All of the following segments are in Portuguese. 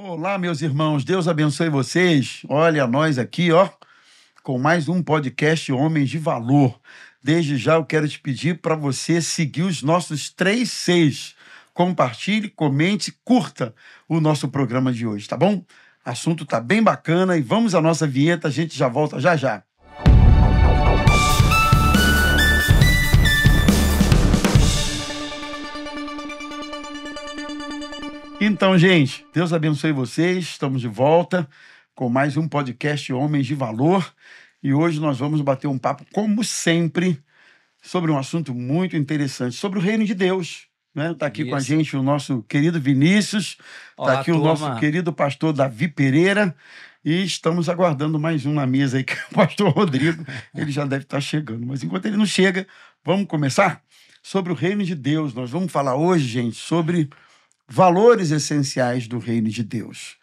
Olá, meus irmãos, Deus abençoe vocês. Olha, nós aqui, com mais um podcast Homens de Valor. Desde já eu quero te pedir para você seguir os nossos 3 Cs. Compartilhe, comente, curta o nosso programa de hoje, tá bom? O assunto tá bem bacana e vamos à nossa vinheta, a gente já volta já já. Então, gente, Deus abençoe vocês. Estamos de volta com mais um podcast Homens de Valor. E hoje nós vamos bater um papo, como sempre, sobre um assunto muito interessante, sobre o reino de Deus. Está aqui com a gente o nosso querido Vinícius, está aqui o nosso querido pastor Davi Pereira, e estamos aguardando mais um na mesa aí, que é o pastor Rodrigo. Ele já deve estar chegando, mas enquanto ele não chega, vamos começar sobre o reino de Deus. Nós vamos falar hoje, gente, sobre valores essenciais do reino de Deus.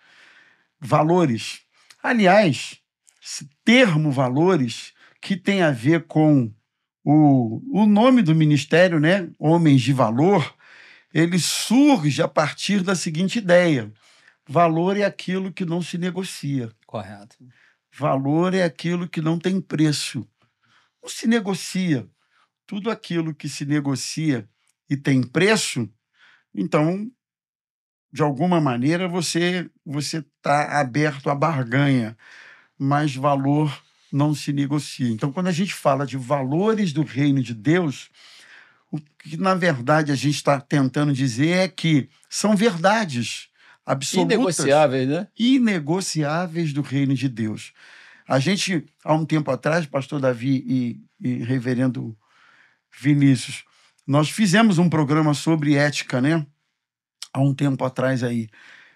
Valores. Aliás, esse termo valores, que tem a ver com o nome do ministério, né? Homens de Valor, ele surge a partir da seguinte ideia: valor é aquilo que não se negocia. Correto. Valor é aquilo que não tem preço. Não se negocia. Tudo aquilo que se negocia e tem preço, então, de alguma maneira, você está aberto à barganha, mas valor não se negocia. Então, quando a gente fala de valores do reino de Deus, o que, na verdade, a gente está tentando dizer é que são verdades absolutas, inegociáveis, né? Inegociáveis do reino de Deus. A gente, há um tempo atrás, pastor Davi e reverendo Vinícius, nós fizemos um programa sobre ética, né? Há um tempo atrás aí.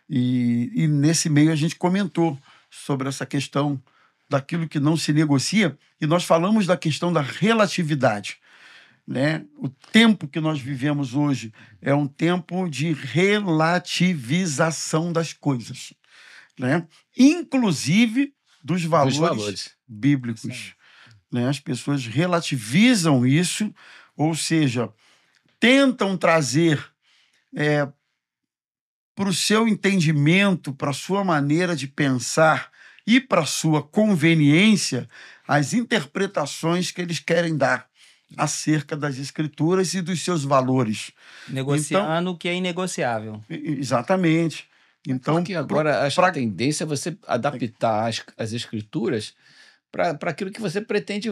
E nesse meio a gente comentou sobre essa questão daquilo que não se negocia, e nós falamos da questão da relatividade, né? O tempo que nós vivemos hoje é um tempo de relativização das coisas, né? Inclusive dos valores bíblicos. Né? As pessoas relativizam isso, ou seja, tentam trazer para o seu entendimento, para a sua maneira de pensar e para a sua conveniência, as interpretações que eles querem dar acerca das Escrituras e dos seus valores. Negociando o que é inegociável. Exatamente. Então, porque agora a tendência é você adaptar as Escrituras para aquilo que você pretende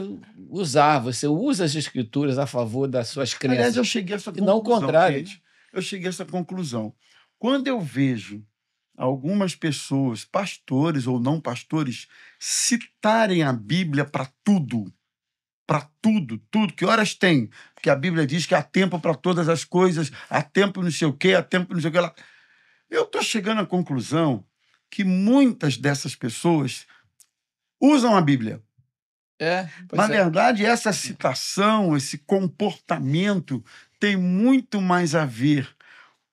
usar. Você usa as Escrituras a favor das suas crenças. Aliás, eu cheguei a essa conclusão. E não o contrário. Gente. Eu cheguei a essa conclusão. Quando eu vejo algumas pessoas, pastores ou não pastores, citarem a Bíblia para tudo, que horas tem? Porque a Bíblia diz que há tempo para todas as coisas, há tempo não sei o quê, há tempo não sei o que lá. Eu estou chegando à conclusão que muitas dessas pessoas usam a Bíblia. Na verdade, essa citação, esse comportamento tem muito mais a ver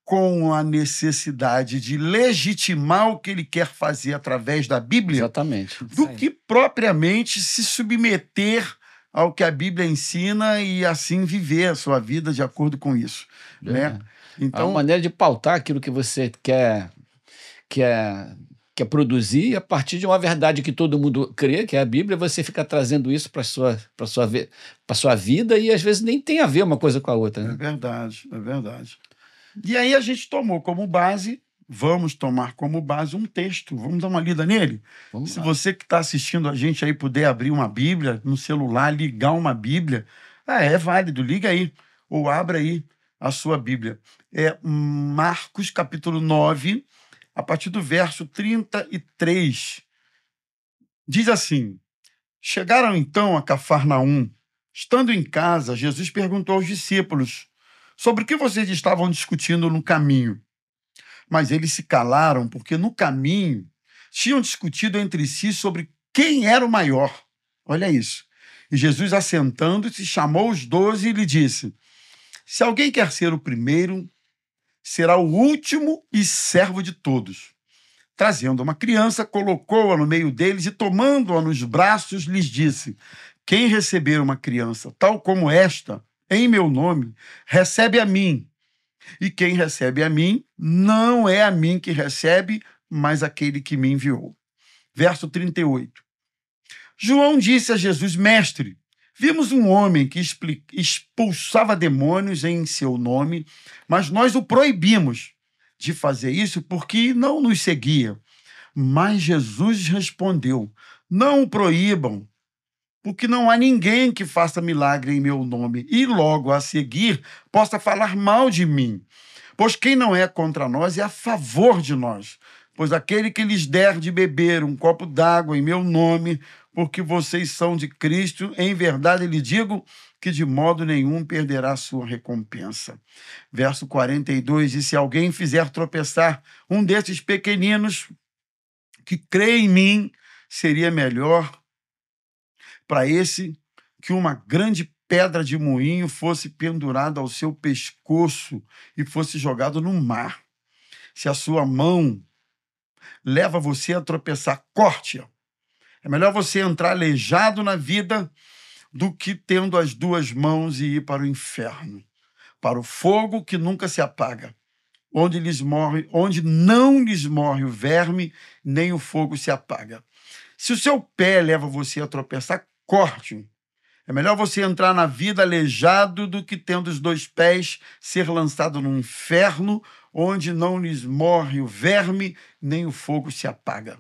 com a necessidade de legitimar o que ele quer fazer através da Bíblia. Exatamente. Do que propriamente se submeter ao que a Bíblia ensina e assim viver a sua vida de acordo com isso. Né? Então, a maneira de pautar aquilo que você quer produzir a partir de uma verdade que todo mundo crê, que é a Bíblia, você fica trazendo isso para a sua vida e às vezes nem tem a ver uma coisa com a outra. Né? É verdade. E aí a gente tomou como base, vamos tomar como base um texto. Vamos dar uma lida nele? Se você que está assistindo a gente aí puder abrir uma Bíblia no celular, ligar uma Bíblia, é válido, liga aí, ou abra aí a sua Bíblia. É Marcos capítulo 9, a partir do verso 33. Diz assim: chegaram então a Cafarnaum. Estando em casa, Jesus perguntou aos discípulos: sobre o que vocês estavam discutindo no caminho? Mas eles se calaram, porque no caminho tinham discutido entre si sobre quem era o maior. Olha isso. E Jesus, assentando-se, chamou os 12 e lhe disse: se alguém quer ser o primeiro, será o último e servo de todos. Trazendo uma criança, colocou-a no meio deles e, tomando-a nos braços, lhes disse: quem receber uma criança tal como esta, em meu nome, recebe a mim. E quem recebe a mim, não é a mim que recebe, mas aquele que me enviou. Verso 38. João disse a Jesus: Mestre, vimos um homem que expulsava demônios em seu nome, mas nós o proibimos de fazer isso porque não nos seguia. Mas Jesus respondeu: Não o proíbam, porque não há ninguém que faça milagre em meu nome e logo a seguir possa falar mal de mim. Pois quem não é contra nós é a favor de nós. Pois aquele que lhes der de beber um copo d'água em meu nome, porque vocês são de Cristo, em verdade lhe digo que de modo nenhum perderá sua recompensa. Verso 42, e se alguém fizer tropeçar um desses pequeninos que crê em mim, seria melhor para esse que uma grande pedra de moinho fosse pendurada ao seu pescoço e fosse jogado no mar. Se a sua mão leva você a tropeçar, corte-a. É melhor você entrar aleijado na vida do que tendo as duas mãos e ir para o inferno, para o fogo que nunca se apaga, onde não lhes morre o verme, nem o fogo se apaga. Se o seu pé leva você a tropeçar, corte-o. É melhor você entrar na vida aleijado do que tendo os dois pés ser lançado no inferno, onde não lhes morre o verme, nem o fogo se apaga.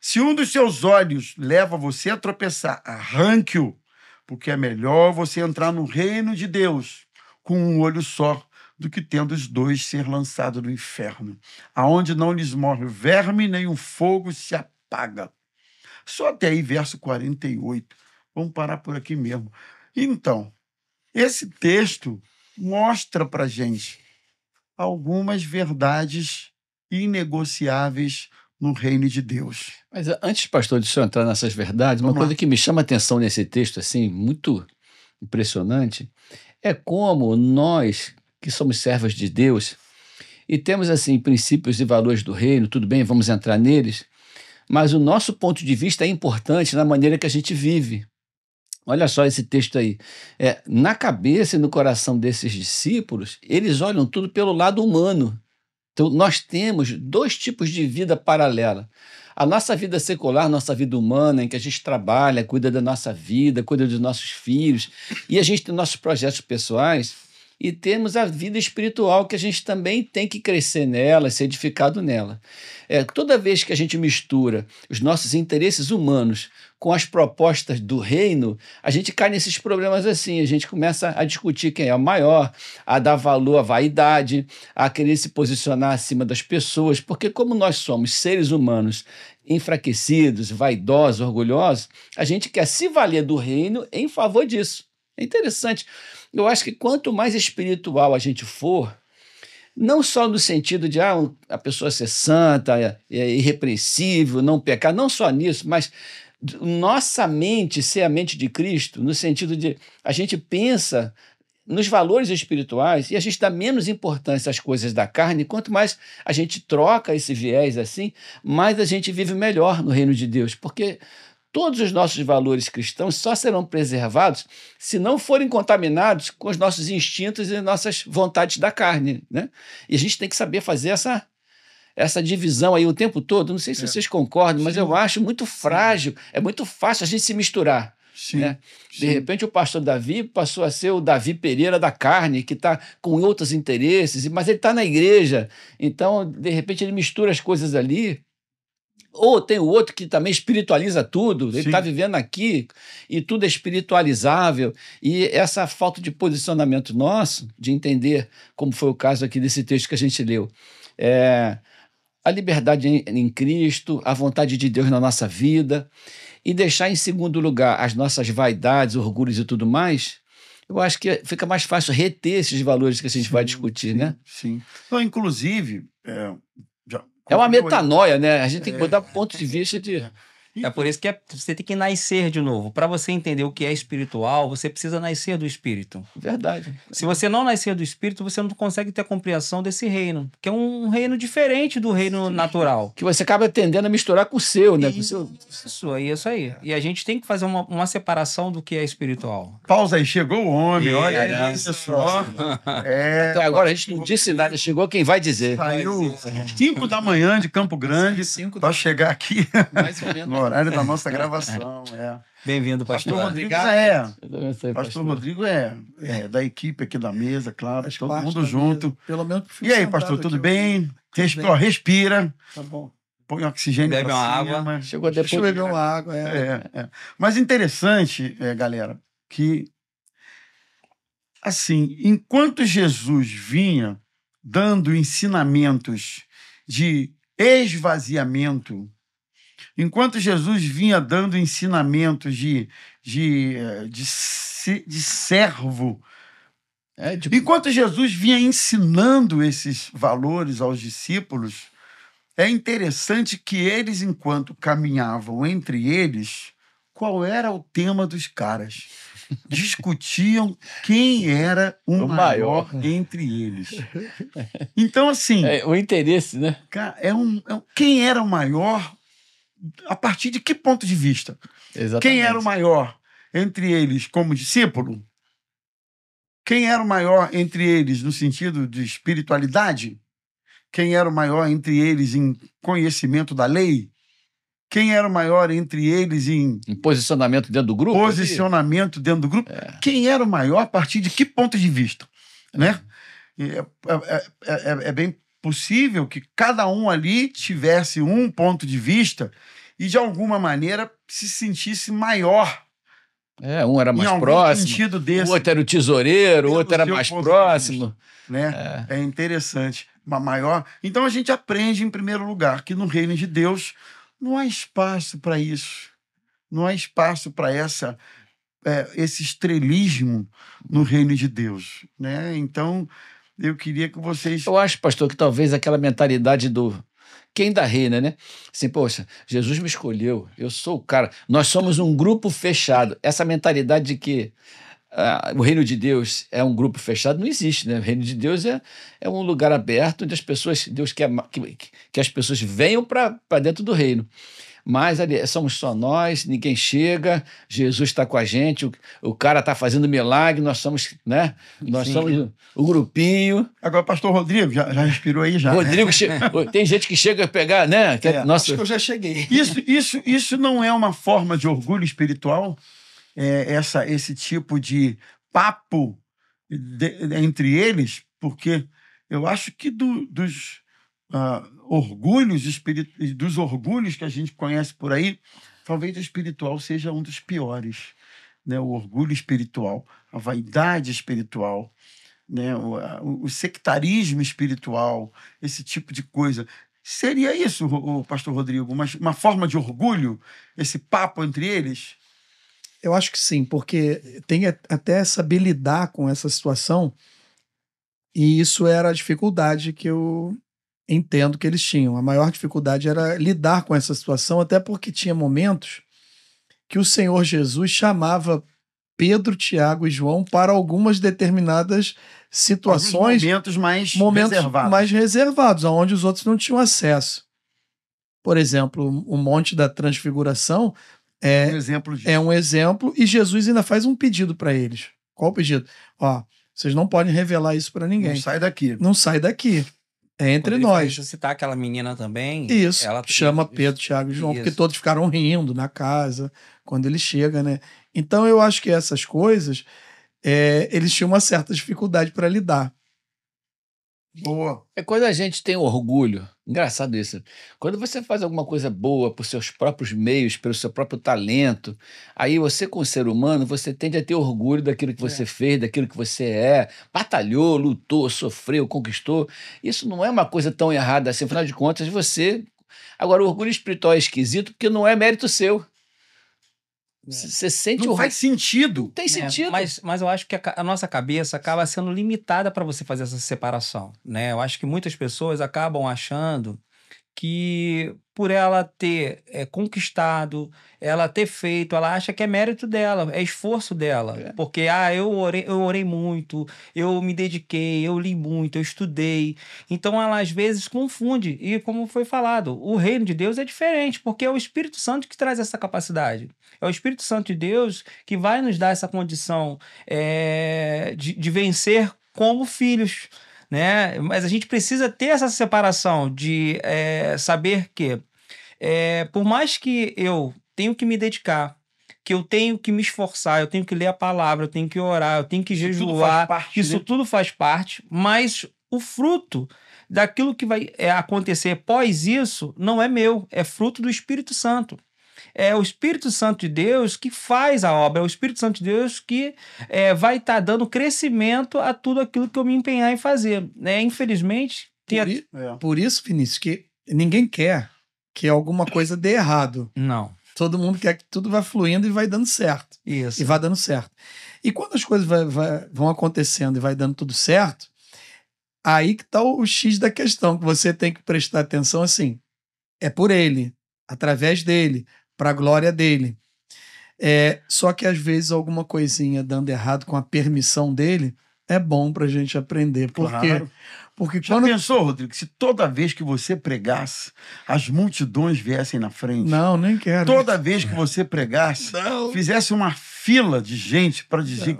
Se um dos seus olhos leva você a tropeçar, arranque-o, porque é melhor você entrar no reino de Deus com um olho só, do que tendo os dois ser lançado no inferno, aonde não lhes morre o verme, nem o fogo se apaga. Só até aí, verso 48. Vamos parar por aqui mesmo. Então, esse texto mostra para a gente algumas verdades inegociáveis no reino de Deus. Mas antes, pastor, de eu entrar nessas verdades, uma coisa que me chama a atenção nesse texto, assim, muito impressionante, é como nós, que somos servos de Deus, e temos, assim, princípios e valores do reino, tudo bem, vamos entrar neles, mas o nosso ponto de vista é importante na maneira que a gente vive. Olha só esse texto aí. Na cabeça e no coração desses discípulos, eles olham tudo pelo lado humano. Então, nós temos dois tipos de vida paralela. A nossa vida secular, nossa vida humana, em que a gente trabalha, cuida da nossa vida, cuida dos nossos filhos, e a gente tem nossos projetos pessoais, e temos a vida espiritual, que a gente também tem que crescer nela, ser edificado nela. Toda vez que a gente mistura os nossos interesses humanos com as propostas do reino, a gente cai nesses problemas assim, a gente começa a discutir quem é o maior, a dar valor à vaidade, a querer se posicionar acima das pessoas, porque como nós somos seres humanos enfraquecidos, vaidosos, orgulhosos, a gente quer se valer do reino em favor disso. É interessante. Eu acho que quanto mais espiritual a gente for, não só no sentido de a pessoa ser santa, irrepreensível, não pecar, não só nisso, mas nossa mente ser a mente de Cristo, no sentido de a gente pensa nos valores espirituais e a gente dá menos importância às coisas da carne, quanto mais a gente troca esse viés assim, mais a gente vive melhor no reino de Deus, porque todos os nossos valores cristãos só serão preservados se não forem contaminados com os nossos instintos e nossas vontades da carne, né? E a gente tem que saber fazer essa divisão aí o tempo todo. Não sei se vocês concordam, mas eu acho muito frágil, é muito fácil a gente se misturar. Né? De repente o pastor Davi passou a ser o Davi Pereira da carne, que está com outros interesses, mas ele está na igreja, então de repente ele mistura as coisas ali. Ou tem o outro que também espiritualiza tudo, ele está vivendo aqui e tudo é espiritualizável. E essa falta de posicionamento nosso, de entender, como foi o caso aqui desse texto que a gente leu, a liberdade em Cristo, a vontade de Deus na nossa vida, e deixar em segundo lugar as nossas vaidades, orgulhos e tudo mais, eu acho que fica mais fácil reter esses valores que a gente vai discutir, né? Sim. Então, inclusive... É uma metanoia, né? A gente tem que mudar o ponto de vista de... É por isso que você tem que nascer de novo. Para você entender o que é espiritual, você precisa nascer do Espírito. Verdade. Se você não nascer do Espírito, você não consegue ter a compreensão desse reino, que é um reino diferente do reino natural. Que você acaba tendendo a misturar com o seu, né? Isso aí. E a gente tem que fazer uma separação do que é espiritual. Pausa aí, chegou o homem, olha isso. Então, agora a gente não disse nada, chegou quem vai dizer. Saiu 5 da manhã de Campo Grande para chegar aqui no horário da nossa gravação. Bem-vindo, pastor. Pastor Rodrigo Pastor Rodrigo é da equipe aqui da mesa, claro, todo mundo junto. Pelo menos. E aí, pastor, tudo bem? Respira. Tá bom. Põe oxigênio. Bebe uma água. Chegou depois. Deixa eu beber uma água. Mas interessante, galera, que assim, enquanto Jesus vinha dando ensinamentos de esvaziamento, enquanto Jesus vinha dando ensinamentos de servo, enquanto Jesus vinha ensinando esses valores aos discípulos, é interessante que eles, enquanto caminhavam entre eles, qual era o tema dos caras? Discutiam quem era o maior entre eles. Então, assim... o interesse, né? Quem era o maior a partir de que ponto de vista? Exatamente. Quem era o maior entre eles como discípulo? Quem era o maior entre eles no sentido de espiritualidade? Quem era o maior entre eles em conhecimento da lei? Quem era o maior entre eles em posicionamento dentro do grupo? Posicionamento dentro do grupo. Quem era o maior a partir de que ponto de vista? Né? É bem possível que cada um ali tivesse um ponto de vista e, de alguma maneira, se sentisse maior. Um era mais próximo, o outro era o tesoureiro, o outro era mais próximo. Né? É interessante. Uma maior... Então, a gente aprende, em primeiro lugar, que no reino de Deus não há espaço para isso. Não há espaço para esse estrelismo no reino de Deus. Né? Então, eu queria que vocês... Eu acho, pastor, que talvez aquela mentalidade do quem dá reina, né? Assim, poxa, Jesus me escolheu, eu sou o cara. Nós somos um grupo fechado. Essa mentalidade de que o reino de Deus é um grupo fechado não existe, né? O reino de Deus é um lugar aberto onde as pessoas, Deus quer que as pessoas venham para dentro do reino. Mas ali somos só nós, ninguém chega, Jesus está com a gente, o cara está fazendo milagre, nós somos, né? Nós somos o grupinho. Agora, pastor Rodrigo, já respirou aí já? Rodrigo, tem gente que chega a pegar, né? Acho que eu já cheguei. Isso não é uma forma de orgulho espiritual? Esse tipo de papo entre eles? Porque eu acho que dos orgulhos que a gente conhece por aí, talvez o espiritual seja um dos piores, né? O orgulho espiritual, a vaidade espiritual, né? O sectarismo espiritual, esse tipo de coisa. Seria isso, o pastor Rodrigo, uma forma de orgulho, esse papo entre eles? Eu acho que sim, porque tem até saber lidar com essa situação, e isso era a dificuldade que eu entendo que eles tinham. A maior dificuldade era lidar com essa situação, até porque tinha momentos que o Senhor Jesus chamava Pedro, Tiago e João para algumas determinadas situações, momentos mais reservados, onde os outros não tinham acesso. Por exemplo, o Monte da Transfiguração é um exemplo, e Jesus ainda faz um pedido para eles. Qual o pedido? Vocês não podem revelar isso para ninguém. Não sai daqui. Não sai daqui. É entre nós. Deixa eu citar aquela menina também. Isso, chama Pedro, Tiago e João, porque todos ficaram rindo na casa quando ele chega, né? Então eu acho que essas coisas, eles tinham uma certa dificuldade para lidar. Boa. Quando a gente tem orgulho, engraçado isso, quando você faz alguma coisa boa por seus próprios meios, pelo seu próprio talento, aí você, como ser humano, você tende a ter orgulho daquilo que você fez, daquilo que você batalhou, lutou, sofreu, conquistou. Isso não é uma coisa tão errada assim, afinal de contas, você... Agora, o orgulho espiritual é esquisito porque não é mérito seu. Você sente não faz sentido. Não tem sentido. Mas eu acho que a nossa cabeça acaba sendo limitada para você fazer essa separação, né? Eu acho que muitas pessoas acabam achando que por ela ter conquistado, ela ter feito, ela acha que é mérito dela, é esforço dela. Porque, eu orei muito, eu me dediquei, eu li muito, eu estudei. Então, ela às vezes confunde. E como foi falado, o reino de Deus é diferente, porque é o Espírito Santo que traz essa capacidade. É o Espírito Santo de Deus que vai nos dar essa condição de vencer como filhos, né? Mas a gente precisa ter essa separação de saber que por mais que eu tenho que me dedicar, que eu tenho que me esforçar, eu tenho que ler a palavra, eu tenho que orar, eu tenho que jejuar, isso tudo faz parte, mas o fruto daquilo que vai acontecer pós isso não é meu, é fruto do Espírito Santo. É o Espírito Santo de Deus que faz a obra, é o Espírito Santo de Deus que vai estar dando crescimento a tudo aquilo que eu me empenhar em fazer. Infelizmente... Por isso, Vinícius, que ninguém quer que alguma coisa dê errado. Não. Todo mundo quer que tudo vá fluindo e vai dando certo. Isso. E vai dando certo. E quando as coisas vão acontecendo e vai dando tudo certo, aí que está o X da questão, que você tem que prestar atenção assim. É por ele, através dele, para a glória dele. Só que às vezes alguma coisinha dando errado com a permissão dele é bom para a gente aprender. Por quê? Porque Já pensou, Rodrigo, se toda vez que você pregasse, as multidões viessem na frente? Não, nem quero. Toda vez que você pregasse, fizesse uma fila de gente para dizer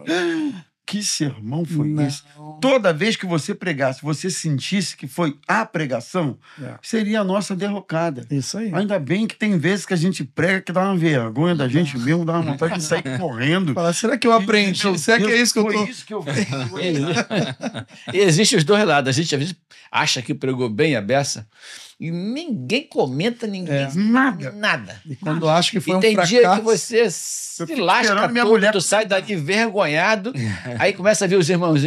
que sermão foi esse? Toda vez que você pregasse, você sentisse que foi a pregação, seria a nossa derrocada. Isso aí. Ainda bem que tem vezes que a gente prega que dá uma vergonha da gente mesmo, dá uma vontade de sair correndo. Fala, será que eu aprendi? Será que é isso que eu tô... Foi isso que eu fiz. E existem os dois lados. A gente às vezes acha que pregou bem a beça e ninguém comenta, nada. E quando acha que foi um tem fracasso... dia que você se lasca todo, tu sai daqui envergonhado, aí começa a ver os irmãos,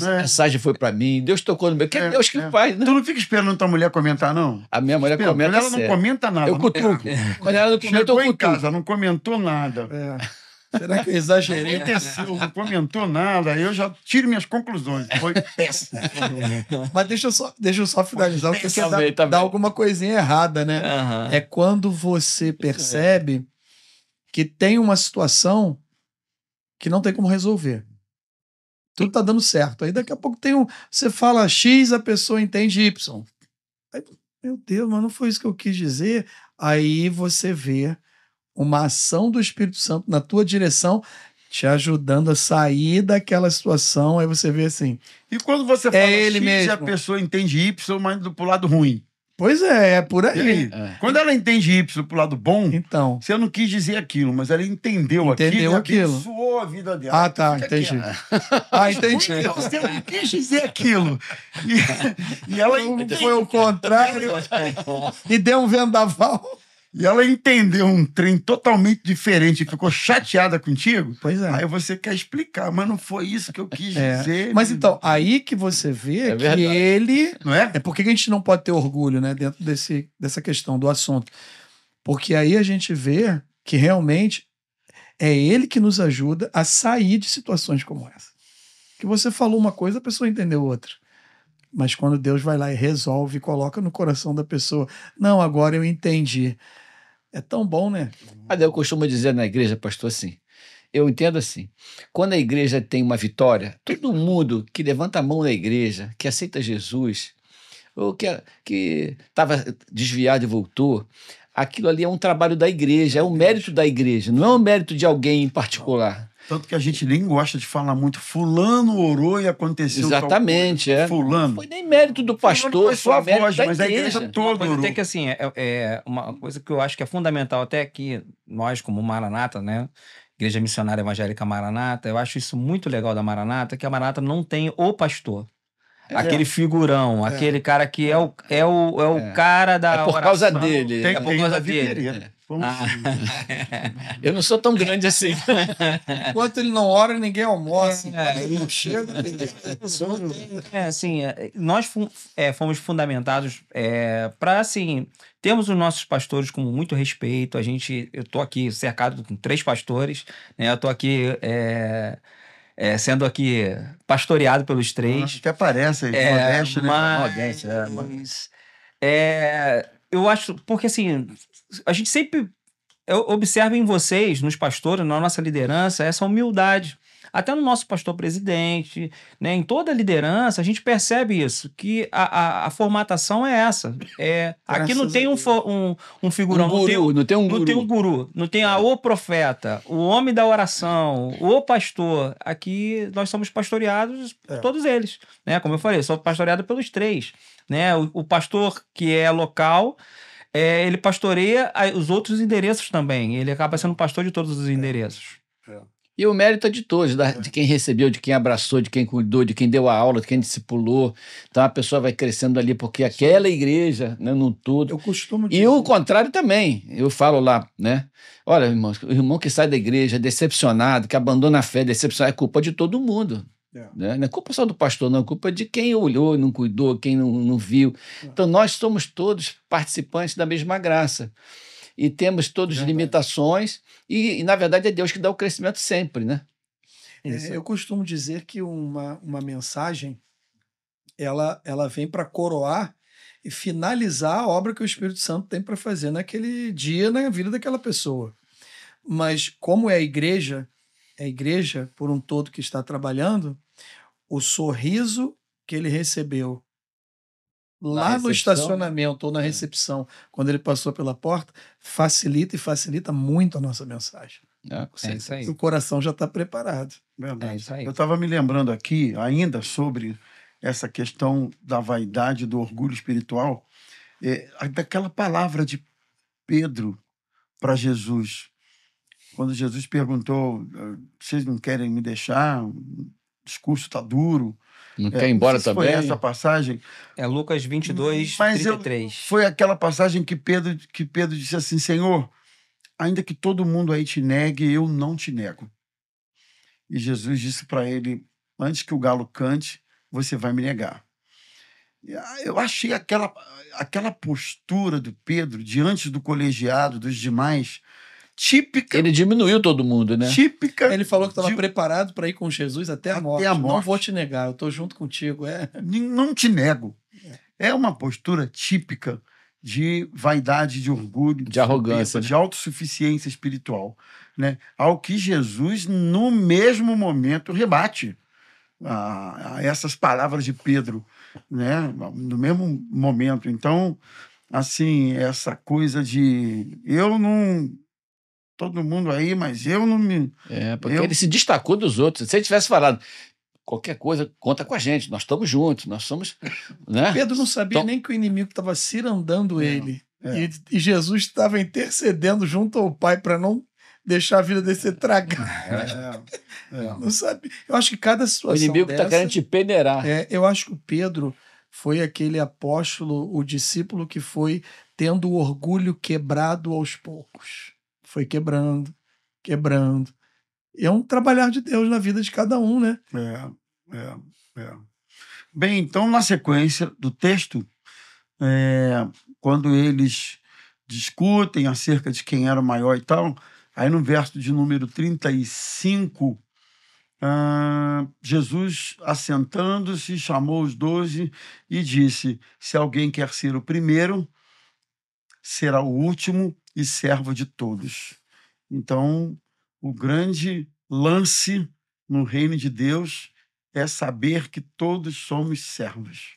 essa mensagem foi pra mim, Deus tocou no meu... Que é Deus que faz, né? Tu não fica esperando tua mulher comentar, não? A minha mulher comenta. Ela não comenta nada. Eu cutuco. Quando ela não comenta, eu Chegou em cutuco. casa, não comentou nada. Será que eu exagerei? Não comentou nada, eu já tiro minhas conclusões. Foi péssimo. Mas deixa eu só finalizar, porque você Tá dá bem. alguma coisinha errada, né? Aham. É quando você percebe que tem uma situação que não tem como resolver. Tudo tá dando certo. Aí daqui a pouco você fala X, a pessoa entende Y. Aí, meu Deus, mas não foi isso que eu quis dizer. Aí você vê uma ação do Espírito Santo na tua direção, te ajudando a sair daquela situação. Aí você vê assim... E quando você fala ele X, mesmo. a pessoa entende Y, mas pro lado ruim. Pois é por E aí. aí? Quando ela entende Y pro lado bom, Então... você não quis dizer aquilo, mas ela entendeu Entendeu aquilo e aquilo. abençoou a vida dela. Ah, tá, Fica entendi. quieto. Entendi. Você não quis dizer aquilo. E ela Foi o contrário e deu um vendaval. E ela entendeu um trem totalmente diferente e ficou chateada contigo. Pois é. Aí você quer explicar, mas não foi isso que eu quis dizer. Mas então, aí que você vê que verdade. ele... Não é? É porque a gente não pode ter orgulho, né, dentro dessa questão do assunto. Porque aí a gente vê que realmente é ele que nos ajuda a sair de situações como essa. Que você falou uma coisa, a pessoa entendeu outra. Mas quando Deus vai lá e resolve e coloca no coração da pessoa, não, agora eu entendi. É tão bom, né? Mas eu costumo dizer na igreja, pastor, assim, eu entendo assim, quando a igreja tem uma vitória, todo mundo que levanta a mão na igreja, que aceita Jesus, ou que estava desviado e voltou, aquilo ali é um trabalho da igreja, é um mérito da igreja, não é um mérito de alguém em particular. Tanto que a gente nem gosta de falar muito. Fulano orou e aconteceu Exatamente, tal coisa. é. Fulano. Não foi nem mérito do pastor, Fulano foi só a mérito voz, da mas a igreja. igreja toda Coisa orou. até que assim, é uma coisa que eu acho que é fundamental, até que nós, como Maranata, né? Igreja Missionária Evangélica Maranata, eu acho isso muito legal da Maranata, que a Maranata não tem o pastor. Aquele figurão, aquele cara que é o cara da É por oração. causa dele. Tem, É por tem causa Davi dele. Pereira. Vamos Eu não sou tão grande assim. Enquanto ele não ora, ninguém almoça. Ele não chega. Assim, nós fomos fundamentados para, assim, temos os nossos pastores com muito respeito. Eu tô aqui cercado com 3 pastores, né? Eu tô aqui sendo aqui pastoreado pelos 3. Até parece aí, modéstia, né? Mas eu acho, porque assim, a gente sempre observa em vocês, nos pastores, na nossa liderança, essa humildade. Até no nosso pastor presidente, né, em toda a liderança, a gente percebe isso, que a formatação é essa. Aqui não tem um figurão, não tem um guru. Não tem um guru, não tem o profeta, o homem da oração, o pastor. Aqui nós somos pastoreados por todos eles. Né? Como eu falei, sou pastoreado pelos 3. Né? O pastor que é local, ele pastoreia os outros endereços também. Ele acaba sendo pastor de todos os endereços. E o mérito é de todos, de quem recebeu, de quem abraçou, de quem cuidou, de quem deu a aula, de quem discipulou. Então a pessoa vai crescendo ali, porque aquela igreja, né, no todo. Eu costumo dizer. E o contrário também. Eu falo lá, né? Olha, irmãos, o irmão que sai da igreja decepcionado, que abandona a fé, decepcionado, é culpa de todo mundo. Né? Não é culpa só do pastor, não, é culpa de quem olhou, não cuidou, quem não viu. Então nós somos todos participantes da mesma graça. E temos todas limitações, e, na verdade, é Deus que dá o crescimento sempre, né? Eu costumo dizer que uma mensagem, ela vem para coroar e finalizar a obra que o Espírito Santo tem para fazer naquele dia, na vida daquela pessoa. Mas como é a igreja por um todo que está trabalhando, o sorriso que ele recebeu lá no estacionamento ou na recepção, quando ele passou pela porta, facilita muito a nossa mensagem. É isso aí. O coração já está preparado. Verdade. É isso aí. Eu estava me lembrando aqui, ainda sobre essa questão da vaidade, do orgulho espiritual, daquela palavra de Pedro para Jesus. Quando Jesus perguntou, vocês não querem me deixar? O discurso está duro. Não quer ir embora também? Foi essa passagem. É Lucas 22, Mas 33. Foi aquela passagem que Pedro disse assim, Senhor, ainda que todo mundo aí te negue, eu não te nego. E Jesus disse para ele, antes que o galo cante, você vai me negar. Eu achei aquela postura do Pedro diante do colegiado, dos demais, típica. Ele diminuiu todo mundo, né? Típica. Ele falou que estava preparado para ir com Jesus até a morte. Não vou te negar, eu estou junto contigo. Não te nego. É uma postura típica de vaidade, de orgulho, de arrogância, de autossuficiência espiritual, né? Ao que Jesus, no mesmo momento, rebate a essas palavras de Pedro, né? No mesmo momento. Então, assim, essa coisa de eu não... Todo mundo aí, mas eu não me... porque ele se destacou dos outros. Se ele tivesse falado, qualquer coisa, conta com a gente, nós estamos juntos, nós somos... Né? Pedro não sabia nem que o inimigo estava cirandando ele. E Jesus estava intercedendo junto ao Pai para não deixar a vida dele ser tragada. Não sabe. Eu acho que cada situação o inimigo está querendo te peneirar. Eu acho que o Pedro foi aquele apóstolo, o discípulo que foi tendo o orgulho quebrado aos poucos. Foi quebrando. É um trabalhar de Deus na vida de cada um, né? Bem, então, na sequência do texto, quando eles discutem acerca de quem era o maior e tal, aí no verso de número 35, Jesus, assentando-se, chamou os 12 e disse, se alguém quer ser o primeiro, será o último e servo de todos. Então, o grande lance no reino de Deus é saber que todos somos servos.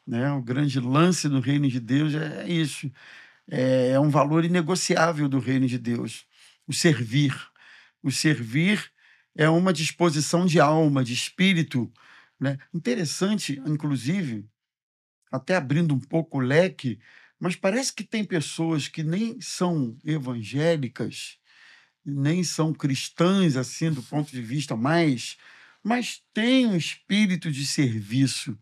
Né? O grande lance no reino de Deus é isso. É um valor inegociável do reino de Deus. O servir. O servir é uma disposição de alma, de espírito. Né? Interessante, inclusive, até abrindo um pouco o leque, mas parece que tem pessoas que nem são evangélicas, nem são cristãs, assim, do ponto de vista mas têm um espírito de serviço,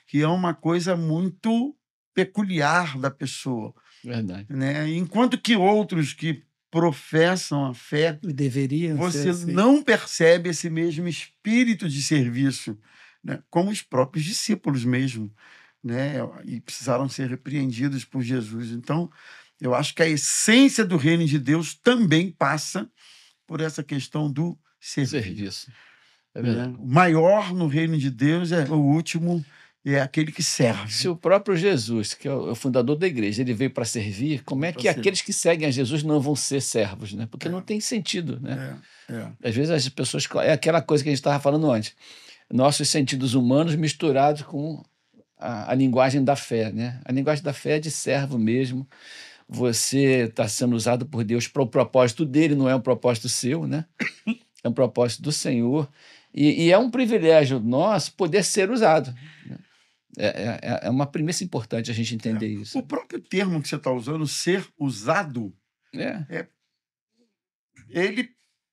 que é uma coisa muito peculiar da pessoa. Verdade. Né? Enquanto que outros que professam a fé, você não percebe esse mesmo espírito de serviço, né? Como os próprios discípulos mesmo. Né? E precisaram ser repreendidos por Jesus. Então, eu acho que a essência do reino de Deus também passa por essa questão do serviço. É verdade. O maior no reino de Deus é o último é aquele que serve. Se o próprio Jesus, que é o fundador da igreja, ele veio para servir, como é que aqueles que seguem a Jesus não vão ser servos, né? Porque não tem sentido, né? Às vezes as pessoas... É aquela coisa que a gente estava falando antes. Nossos sentidos humanos misturados com a linguagem da fé, né? A linguagem da fé é de servo mesmo. Você está sendo usado por Deus para o propósito dele, não é um propósito seu, né? É um propósito do Senhor. E é um privilégio nosso poder ser usado. É uma premissa importante a gente entender isso. O próprio termo que você está usando, ser usado, ele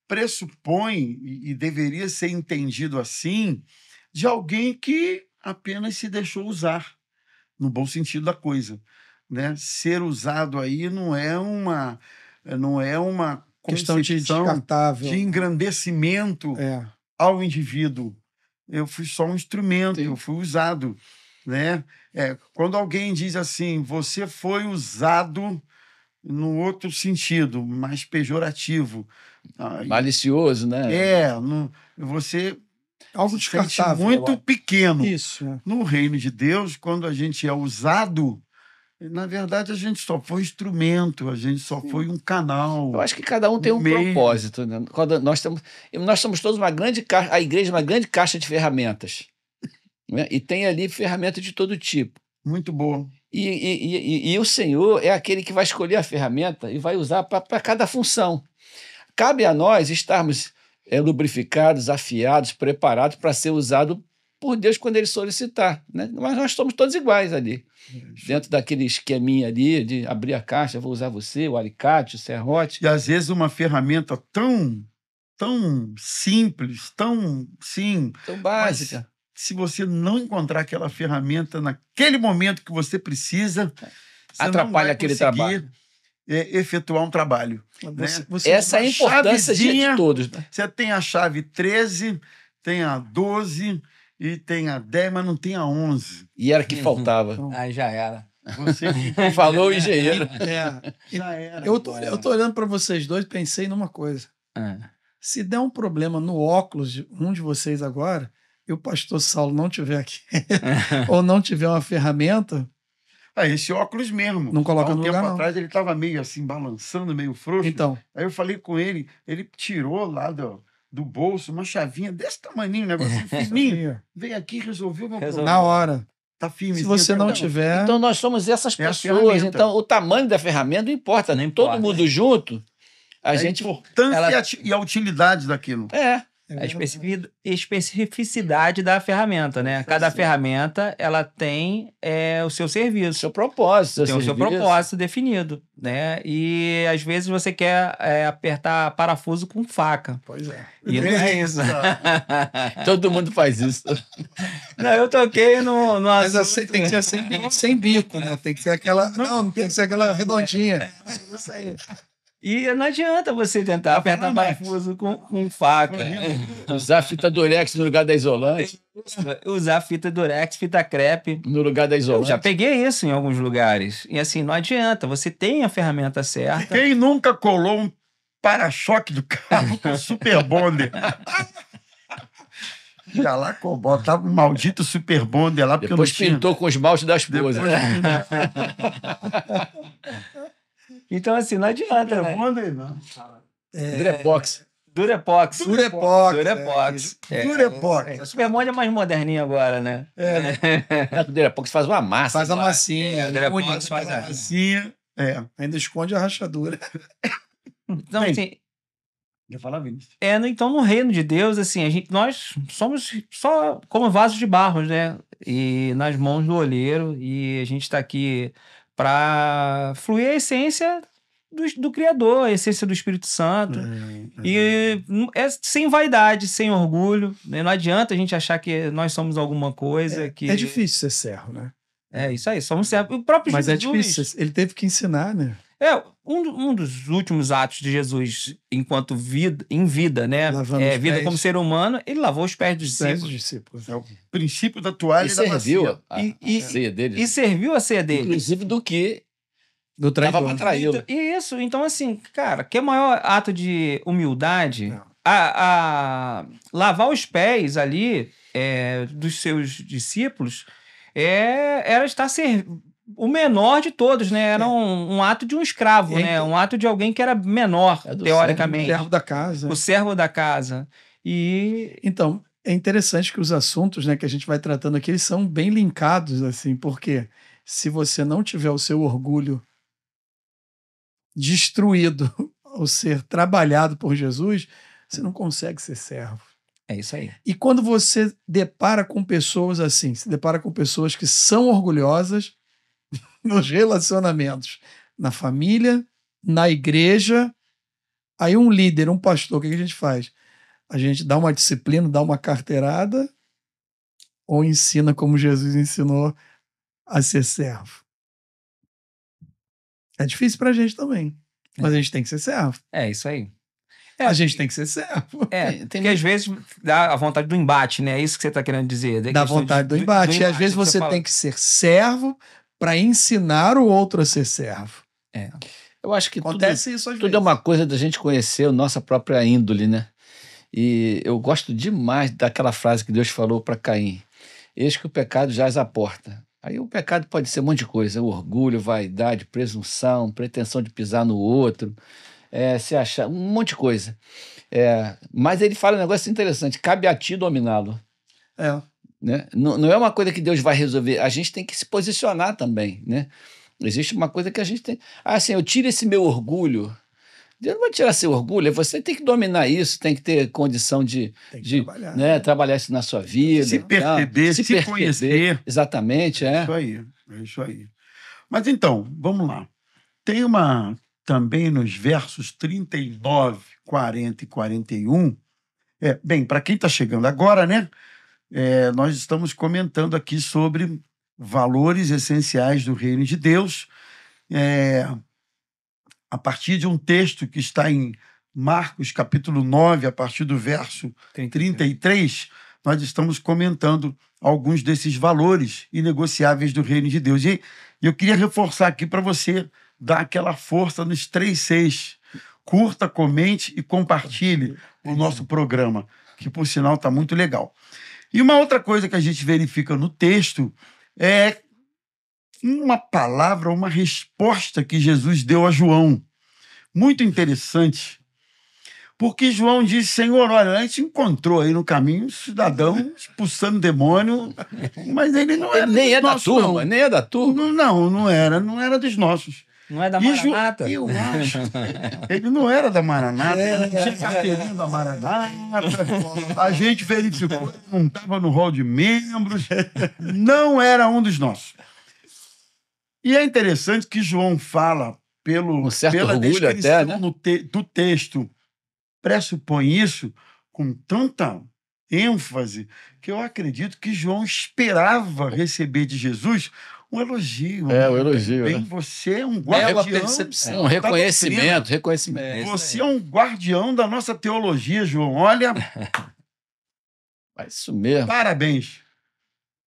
pressupõe, e deveria ser entendido assim, de alguém que apenas se deixou usar, no bom sentido da coisa. Né? Ser usado aí não é uma questão de descartável, de engrandecimento ao indivíduo. Eu fui só um instrumento, eu fui usado. Né? Quando alguém diz assim, você foi usado no outro sentido, mais pejorativo. Malicioso, né? Você algo descartável. Muito pequeno. Isso. No reino de Deus, quando a gente é usado, na verdade, a gente só foi instrumento, a gente só foi um canal. Eu acho que cada um tem um propósito. Né? Nós somos todos a igreja é uma grande caixa de ferramentas. Né? E tem ali ferramenta de todo tipo. Muito bom. E o Senhor é aquele que vai escolher a ferramenta e vai usar para cada função. Cabe a nós estarmos lubrificados, afiados, preparados para ser usado por Deus quando Ele solicitar. Né? Mas nós somos todos iguais ali. Dentro daquele esqueminha ali de abrir a caixa, vou usar você, o alicate, o serrote. E às vezes uma ferramenta tão simples, tão básica. Se você não encontrar aquela ferramenta naquele momento que você precisa, você atrapalha aquele trabalho. Efetuar um trabalho. Essa é a importância de todos. Né? Você tem a chave 13, tem a 12 e tem a 10, mas não tem a 11. E era que faltava. Aí já era. Você falou o engenheiro. Já era. Eu tô olhando para vocês dois, pensei numa coisa. Se der um problema no óculos de um de vocês agora, e o pastor Saulo não tiver aqui, ou não tiver uma ferramenta... esse óculos mesmo. Não coloca no lugar, tempo não. atrás ele estava meio assim, balançando, meio frouxo. Então. Aí eu falei com ele, ele tirou lá do bolso uma chavinha desse tamanho, um negocinho fininho. Veio aqui e resolveu meu problema. Na hora. Tá firme. Se você não tiver... Então nós somos essas pessoas. Então o tamanho da ferramenta não importa. Nem todo mundo junto, a gente... A importância e a utilidade daquilo. A especificidade da ferramenta, né? Cada ferramenta, ela tem o seu serviço. Seu propósito. Tem o seu propósito definido, né? E, às vezes, você quer apertar parafuso com faca. Pois é. E não é isso. Todo mundo faz isso. Não, eu toquei no Mas assim, tem que ser sem bico, né? Tem que ser aquela... Não tem que ser aquela redondinha. Isso aí. E não adianta você tentar apertar parafuso com faca. Usar fita durex no lugar da isolante. Usar fita durex, fita crepe. No lugar da isolante. Eu já peguei isso em alguns lugares. E assim, não adianta. Você tem a ferramenta certa. Quem nunca colou um para-choque do carro com Super Bonder? Ia lá, botava um maldito Super Bonder lá. Porque depois eu não tinha... pintou com os esmalte da esposa. Então, assim, não adianta, né? Durepox. Durepox. Super Bonder é mais moderninho agora, né? O Durepox faz uma massa. Faz a massinha. O Durepox faz a massinha. Ainda esconde a rachadura. Então, assim... Quer falar, Vinícius? Então, no reino de Deus, assim, nós somos só como vasos de barro, né? E nas mãos do olheiro. E a gente está aqui para fluir a essência do Criador, a essência do Espírito Santo. E sem vaidade, sem orgulho. Né? Não adianta a gente achar que nós somos alguma coisa que... É difícil ser servo, né? É isso aí, somos servos. O próprio Mas Jesus, é difícil, ele teve que ensinar, né? Um dos últimos atos de Jesus enquanto em vida, né? Vida como ser humano, ele lavou os pés dos discípulos. É o princípio da toalha e da serviu bacia. a ceia deles. E serviu a ceia deles. Inclusive do que do traidor. Tava para traí-lo. Isso, então assim, cara, que maior ato de humildade a lavar os pés ali dos seus discípulos era estar o menor de todos, né? Era um ato de um escravo, né? Um ato de alguém que era menor, teoricamente. O servo da casa. O servo da casa. Então, é interessante que os assuntos, né, que a gente vai tratando aqui, eles são bem linkados, assim, porque se você não tiver o seu orgulho destruído ao ser trabalhado por Jesus, você não consegue ser servo. É isso aí. E quando você depara com pessoas assim, se depara com pessoas que são orgulhosas nos relacionamentos, na família, na igreja, aí um líder, um pastor, o que a gente faz? A gente dá uma disciplina, dá uma carteirada ou ensina como Jesus ensinou a ser servo? É difícil pra gente também, mas a gente tem que ser servo. É isso aí. A gente tem que ser servo. Porque às vezes dá a vontade do embate, né? É isso que você está querendo dizer. Dá vontade do embate. E às vezes você tem que ser servo para ensinar o outro a ser servo. Eu acho que acontece isso às tudo vezes. É uma coisa da gente conhecer a nossa própria índole, né? E eu gosto demais daquela frase que Deus falou para Caim: eis que o pecado jaz à porta. Aí o pecado pode ser um monte de coisa: orgulho, vaidade, presunção, pretensão de pisar no outro, se achar, um monte de coisa. Mas ele fala um negócio interessante: cabe a ti dominá-lo. Né? Não é uma coisa que Deus vai resolver, a gente tem que se posicionar também, né? Existe uma coisa que a gente tem. Assim, eu tiro esse meu orgulho. Deus não vai tirar seu orgulho, você tem que dominar isso, tem que ter condição de trabalhar, né, trabalhar isso na sua vida. Se perceber, se conhecer. Exatamente, é. Isso aí. Mas então, vamos lá. Tem também nos versos 39, 40 e 41, bem, para quem está chegando agora, né, nós estamos comentando aqui sobre valores essenciais do reino de Deus, a partir de um texto que está em Marcos, capítulo 9, a partir do verso 33, nós estamos comentando alguns desses valores inegociáveis do reino de Deus. E eu queria reforçar aqui para você dar aquela força nos 3 Cs. Curta, comente e compartilhe o nosso programa, que, por sinal, está muito legal. E uma outra coisa que a gente verifica no texto é uma palavra, uma resposta que Jesus deu a João. Muito interessante. Porque João disse: Senhor, olha, a gente encontrou aí no caminho um cidadão expulsando demônio, mas ele não era nem da turma, nem é da turma. Não era dos nossos. Não é da Maranata? Eu acho. Ele não era da Maranata, ele não tinha carteirinha da Maranata. A gente verificou, não estava no rol de membros, não era um dos nossos. E é interessante que João fala, pela descrição até, né? do texto, pressupõe isso com tanta ênfase que eu acredito que João esperava receber de Jesus um elogio. Um elogio. Bem, você é um guardião. Um reconhecimento. Você é um guardião da nossa teologia, João. Olha. Isso mesmo. Parabéns.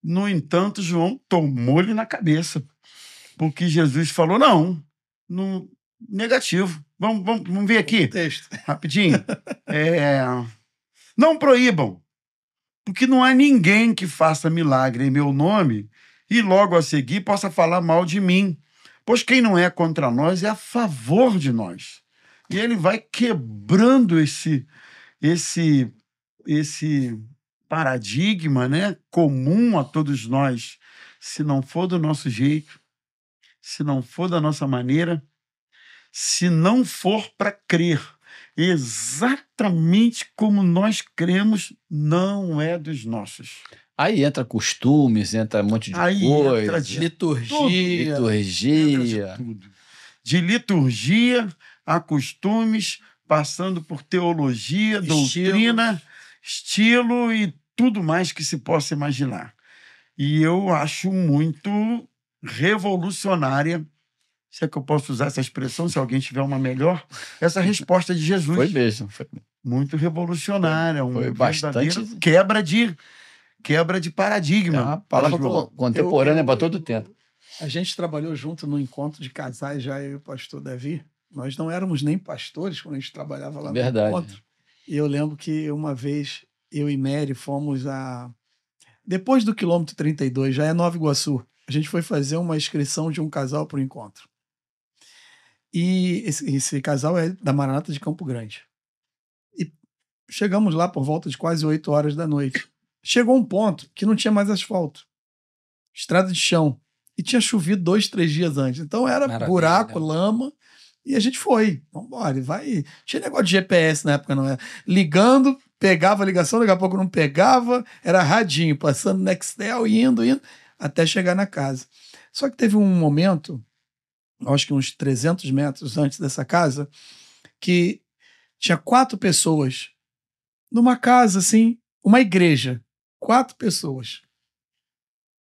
No entanto, João tomou-lhe na cabeça. Porque Jesus falou: não, negativo. Vamos ver aqui. Texto. Rapidinho. Não proíbam, porque não há ninguém que faça milagre em meu nome e logo a seguir possa falar mal de mim. Pois quem não é contra nós é a favor de nós. E ele vai quebrando esse paradigma, né, comum a todos nós. Se não for do nosso jeito, se não for da nossa maneira, se não for para crer exatamente como nós cremos, não é dos nossos. Aí entra costumes, entra um monte de coisa. Liturgia. De liturgia a costumes, passando por teologia, doutrina, estilo e tudo mais que se possa imaginar. E eu acho muito revolucionária, se é que eu posso usar essa expressão, se alguém tiver uma melhor, essa resposta de Jesus. Foi mesmo. Muito revolucionária, foi bastante quebra de paradigma. É uma palavra contemporânea para todo o tempo. A gente trabalhou junto no encontro de casais, já eu e o pastor Davi. Nós não éramos nem pastores quando a gente trabalhava lá no encontro. E eu lembro que uma vez eu e Mary fomos Depois do quilômetro 32, já é Nova Iguaçu, a gente foi fazer uma inscrição de um casal para o encontro. E esse casal é da Maranata de Campo Grande. E chegamos lá por volta de quase 8 horas da noite. Chegou um ponto que não tinha mais asfalto. Estrada de chão. E tinha chovido 2, 3 dias antes. Então era buraco, lama. E a gente foi. Vamos embora. Vai. Tinha negócio de GPS na época, não era. Ligando, pegava a ligação, daqui a pouco não pegava. Era radinho, passando Nextel, indo, até chegar na casa. Só que teve um momento, acho que uns 300 metros antes dessa casa, que tinha 4 pessoas numa casa, assim, uma igreja. 4 pessoas.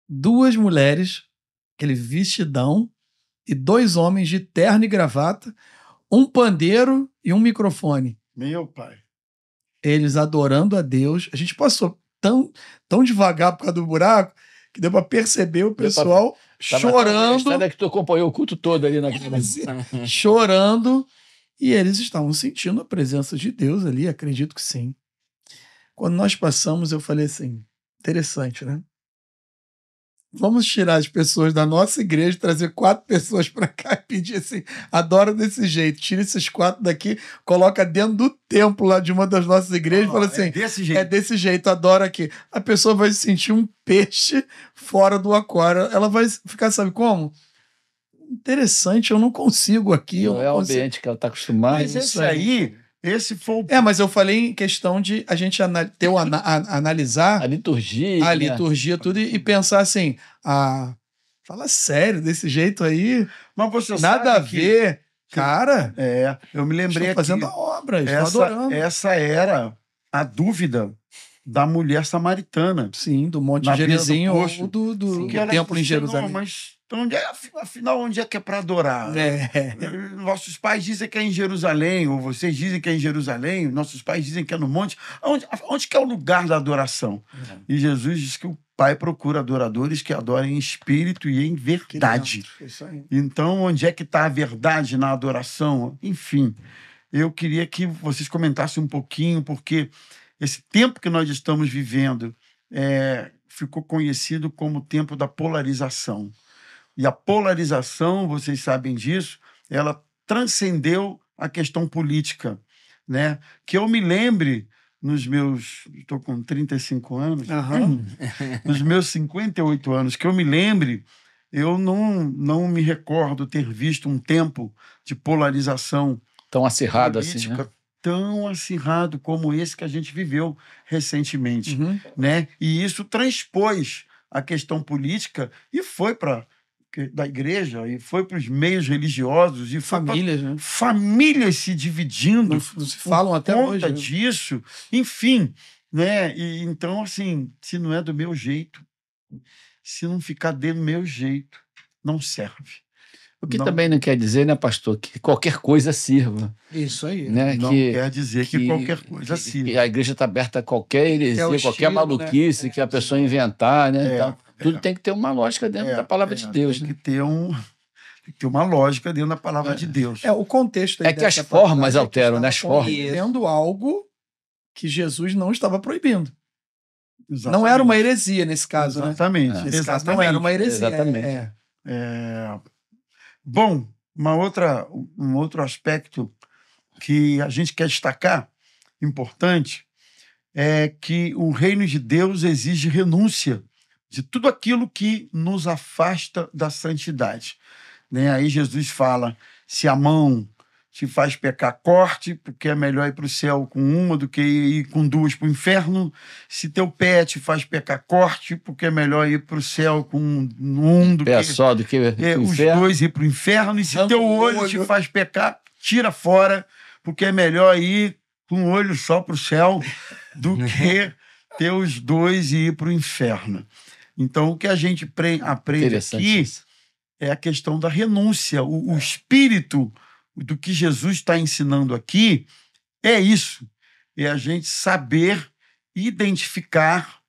2 mulheres, aquele vestidão, e 2 homens de terno e gravata, um pandeiro e um microfone. Meu pai. Eles adorando a Deus. A gente passou tão devagar por causa do buraco que deu para perceber o pessoal chorando. A que tu acompanhou o culto todo ali naquela chorando. E eles estavam sentindo a presença de Deus ali, acredito que sim. Quando nós passamos, eu falei assim, interessante, né? Vamos tirar as pessoas da nossa igreja, trazer 4 pessoas para cá e pedir assim, adora desse jeito, tira esses 4 daqui, coloca dentro do templo lá de uma das nossas igrejas e fala assim, é desse jeito, adora aqui. A pessoa vai se sentir um peixe fora do aquário. Ela vai ficar, sabe como? Interessante, eu não consigo aqui. Não é o ambiente que ela está acostumada. Mas esse aí... Esse foi o... mas eu falei em questão de a gente analisar a liturgia. A liturgia, tudo, e pensar assim, fala sério, desse jeito aí, mas você nada a ver. Cara, eu me lembrei estou fazendo a obra, estou adorando. Essa era a dúvida da mulher samaritana. Sim, do Monte Gerizim ou do templo em Jerusalém. Não, mas afinal, onde é que é para adorar? Nossos pais dizem que é em Jerusalém, ou vocês dizem que é em Jerusalém, nossos pais dizem que é no monte. Onde que é o lugar da adoração? E Jesus diz que o Pai procura adoradores que adorem em espírito e em verdade. Então, onde é que está a verdade na adoração? Enfim, eu queria que vocês comentassem um pouquinho, porque esse tempo que nós estamos vivendo ficou conhecido como o tempo da polarização. E a polarização, vocês sabem disso, ela transcendeu a questão política, né? Que eu me lembre, estou com 35 anos, nos meus 58 anos, que eu me lembre, eu não me recordo ter visto um tempo de polarização tão acirrado política, assim, né? Tão acirrado como esse que a gente viveu recentemente, né? E isso transpôs a questão política e foi da igreja, e foi para os meios religiosos, e famílias, né? Famílias se dividindo, não se falam até hoje, conta disso, enfim, né? E então, assim, se não é do meu jeito, se não ficar do meu jeito, não serve. O que também não quer dizer, né, pastor, que qualquer coisa sirva. Isso aí. Né? Não quer dizer que qualquer coisa sirva. Que a igreja está aberta a qualquer heresia, qualquer maluquice, né? Que a pessoa inventar, né? Então, tudo tem que ter uma lógica dentro da palavra de Deus. Tem que ter uma lógica dentro da palavra de Deus. O contexto aí que as formas alteram, né? As formas. Proibendo algo que Jesus não estava proibindo. Exatamente. Não era uma heresia nesse caso, Exatamente. né? Nesse caso não era uma heresia. Exatamente. Bom, um outro aspecto que a gente quer destacar, importante, é que o reino de Deus exige renúncia de tudo aquilo que nos afasta da santidade. Né? Aí Jesus fala, se a mão te faz pecar, corte, porque é melhor ir para o céu com uma do que ir com 2 para o inferno. Se teu pé te faz pecar, corte, porque é melhor ir para o céu com um do pé só do que os 2 ir para o inferno. E se teu olho te faz pecar, tira fora, porque é melhor ir com um olho só para o céu do que ter os 2 e ir para o inferno. Então, o que a gente aprende aqui é a questão da renúncia. O espírito do que Jesus está ensinando aqui é isso. É a gente saber identificar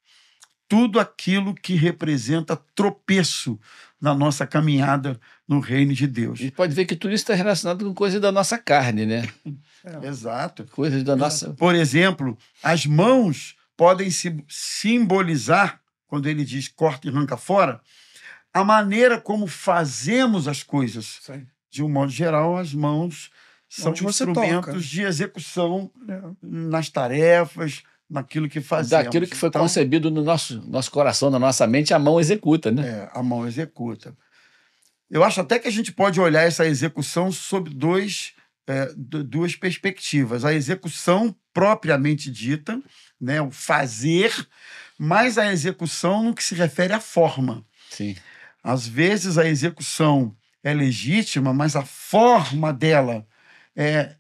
tudo aquilo que representa tropeço na nossa caminhada no reino de Deus. A gente pode ver que tudo isso está relacionado com coisas da nossa carne, né? Exato. Coisas da nossa... Por exemplo, as mãos podem se simbolizar quando ele diz corta e arranca fora, a maneira como fazemos as coisas. Sim. De um modo geral, as mãos são Onde você instrumentos toca. de execução nas tarefas, naquilo que fazemos. Daquilo que foi Então, concebido no nosso coração, na nossa mente, a mão executa, né? a mão executa. Eu acho até que a gente pode olhar essa execução sob duas perspectivas. A execução propriamente dita, né, o fazer, mas a execução no que se refere à forma. Sim. Às vezes a execução é legítima, mas a forma dela é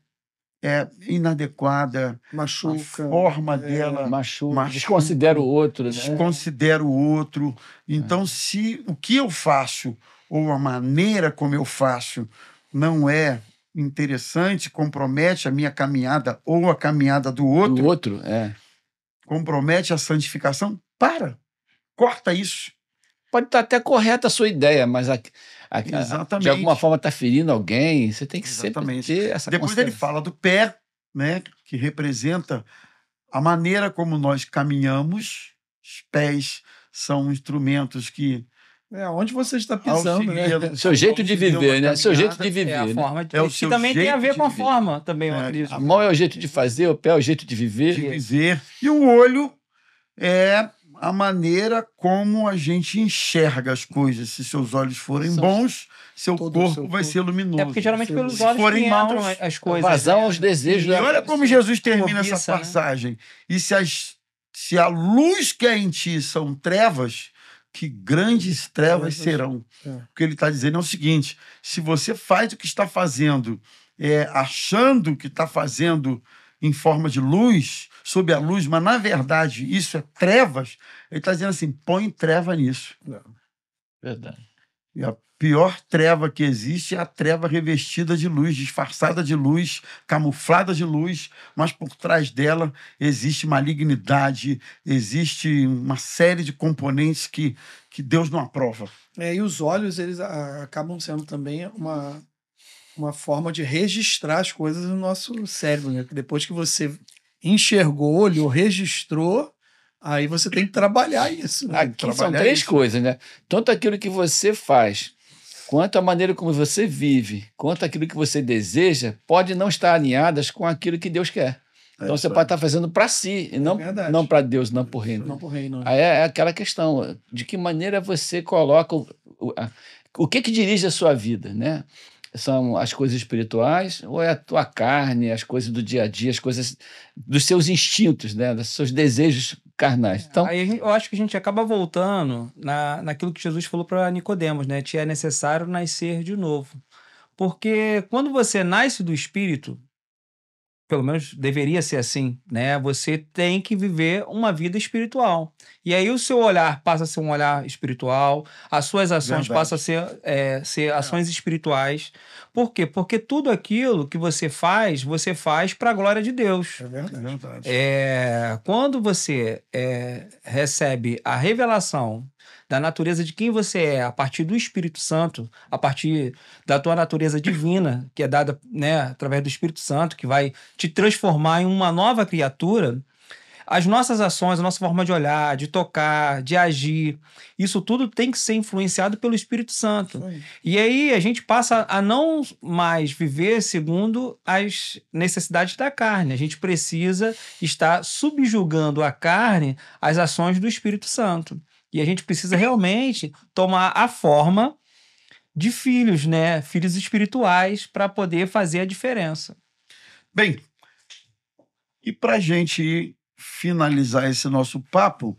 inadequada. Machuca. A forma dela Machuca. Desconsidera o outro, né? Desconsidera o outro. Então, se o que eu faço ou a maneira como eu faço não é interessante, compromete a minha caminhada ou a caminhada do outro, compromete a santificação, corta isso. Pode estar até correta a sua ideia, mas Exatamente. de alguma forma está ferindo alguém. Você tem que sempre ter essa Depois ele fala do pé, né, que representa a maneira como nós caminhamos. Os pés são instrumentos que... onde você está pisando, né? Seu jeito de viver, né? Seu jeito de viver. É a forma É o que seu também tem a ver jeito com a de viver. forma, também, eu acredito. A mão é o jeito de fazer, o pé é o jeito de viver. E o olho é a maneira como a gente enxerga as coisas. Se seus olhos forem bons, seu corpo vai ser luminoso. É porque geralmente pelos Se olhos forem que maus, entram as coisas. Vazão aos desejos. E olha como Jesus termina cobiça, essa passagem. E se a luz que é em ti são trevas, que grandes trevas serão. O que ele está dizendo é o seguinte: se você faz o que está fazendo, achando que está fazendo em forma de luz, sob a luz, mas na verdade isso é trevas, ele está dizendo assim: põe treva nisso. Verdade. E a pior treva que existe é a treva revestida de luz, disfarçada de luz, camuflada de luz, mas por trás dela existe malignidade, existe uma série de componentes que Deus não aprova. E os olhos, eles acabam sendo também uma forma de registrar as coisas no nosso cérebro, né? Depois que você enxergou, olhou, registrou, aí você tem que trabalhar isso. Né? Aqui são três coisas, né? Tanto aquilo que você faz, quanto a maneira como você vive, quanto aquilo que você deseja, pode não estar alinhadas com aquilo que Deus quer. Então você pode estar fazendo para si, e não para Deus, não para o reino. Não para o reino. Aí é aquela questão, de que maneira você coloca o que dirige a sua vida, né? São as coisas espirituais ou é a tua carne, as coisas do dia a dia, as coisas dos seus instintos, né? Dos seus desejos carnais. Então, aí eu acho que a gente acaba voltando naquilo que Jesus falou para Nicodemos, né? Te é necessário nascer de novo. Porque quando você nasce do Espírito, pelo menos deveria ser assim, né? Você tem que viver uma vida espiritual. E aí o seu olhar passa a ser um olhar espiritual, as suas ações passam a ser ações espirituais. Por quê? Porque tudo aquilo que você faz para a glória de Deus. É verdade. Quando você recebe a revelação da natureza de quem você é, a partir do Espírito Santo, a partir da tua natureza divina, que é dada, né, através do Espírito Santo, que vai te transformar em uma nova criatura, as nossas ações, a nossa forma de olhar, de tocar, de agir, isso tudo tem que ser influenciado pelo Espírito Santo. E aí a gente passa a não mais viver segundo as necessidades da carne. A gente precisa estar subjugando a carne às ações do Espírito Santo. E a gente precisa realmente tomar a forma de filhos, né? Filhos espirituais, para poder fazer a diferença. Bem, e para a gente finalizar esse nosso papo,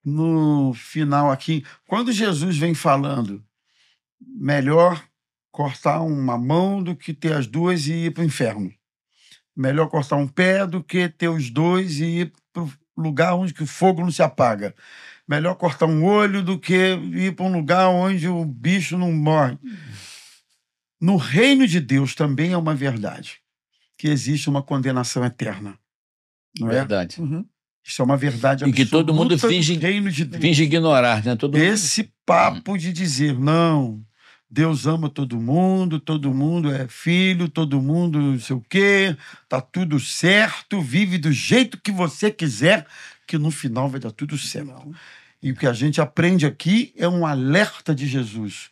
no final aqui, quando Jesus vem falando, melhor cortar uma mão do que ter as duas e ir para o inferno. Melhor cortar um pé do que ter os dois e ir para o lugar onde que o fogo não se apaga. Melhor cortar um olho do que ir para um lugar onde o bicho não morre. No reino de Deus também é uma verdade que existe uma condenação eterna. Não é? Verdade. Isso é uma verdade absoluta. E que todo mundo finge ignorar, né? Esse papo de dizer, não, Deus ama todo mundo é filho, todo mundo não sei o quê, tá tudo certo, vive do jeito que você quiser, que no final vai dar tudo certo. E o que a gente aprende aqui é um alerta de Jesus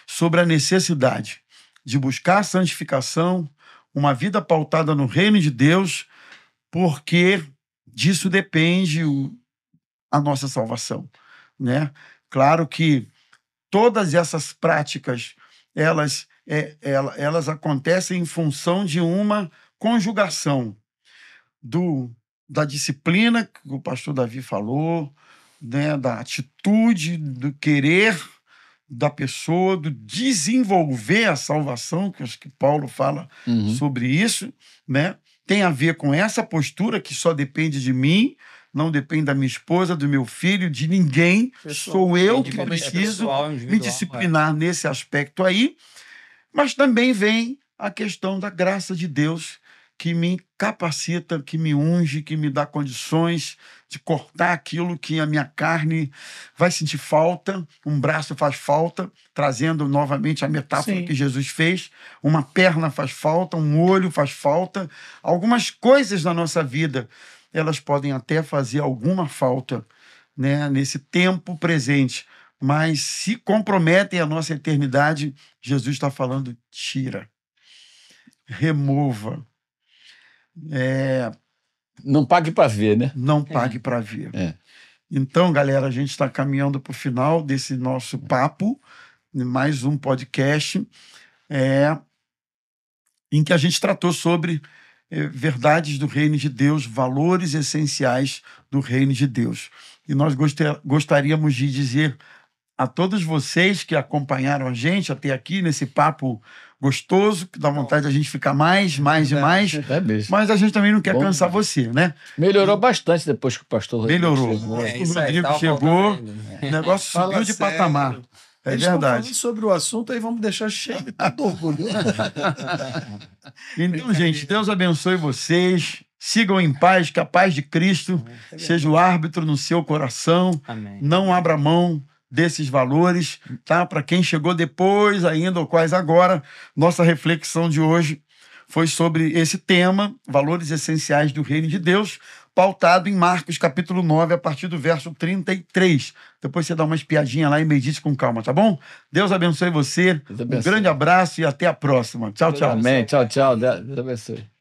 sobre a necessidade de buscar a santificação, uma vida pautada no reino de Deus, porque disso depende a nossa salvação, né? Claro que todas essas práticas, elas acontecem em função de uma conjugação da disciplina que o pastor Davi falou, né? Da atitude, do querer da pessoa, do desenvolver a salvação, que acho que Paulo fala sobre isso, né? Tem a ver com essa postura que só depende de mim, não depende da minha esposa, do meu filho, de ninguém. Sou eu que preciso me disciplinar nesse aspecto aí. Mas também vem a questão da graça de Deus, que me capacita, que me unge, que me dá condições de cortar aquilo que a minha carne vai sentir falta, um braço faz falta, trazendo novamente a metáfora que Jesus fez, uma perna faz falta, um olho faz falta, algumas coisas na nossa vida, elas podem até fazer alguma falta, né, nesse tempo presente, mas se comprometem a nossa eternidade, Jesus está falando, tira, remova. Não pague para ver, né? Não pague para ver. Então, galera, a gente está caminhando para o final desse nosso papo, mais um podcast, em que a gente tratou sobre verdades do reino de Deus, valores essenciais do reino de Deus. E nós gostaríamos de dizer a todos vocês que acompanharam a gente até aqui nesse papo gostoso, que dá vontade de a gente ficar mais e mais. É mesmo. Mas a gente também não quer cansar você, né? Melhorou bastante depois que o pastor Rodrigo chegou. O Rodrigo chegou, o negócio subiu de patamar. É Eles verdade. Falando sobre o assunto, aí vamos deixar cheio de todo orgulho. Então, gente, Deus abençoe vocês. Sigam em paz, que a paz de Cristo seja o árbitro no seu coração. Amém. Não abra mão desses valores, tá? Para quem chegou depois ainda, ou quase agora, nossa reflexão de hoje foi sobre esse tema, valores essenciais do reino de Deus, pautado em Marcos capítulo 9, a partir do verso 33. Depois você dá uma espiadinha lá e medite com calma, tá bom? Deus abençoe você, um grande abraço e até a próxima. Tchau, tchau. Amém, tchau, tchau. Deus abençoe.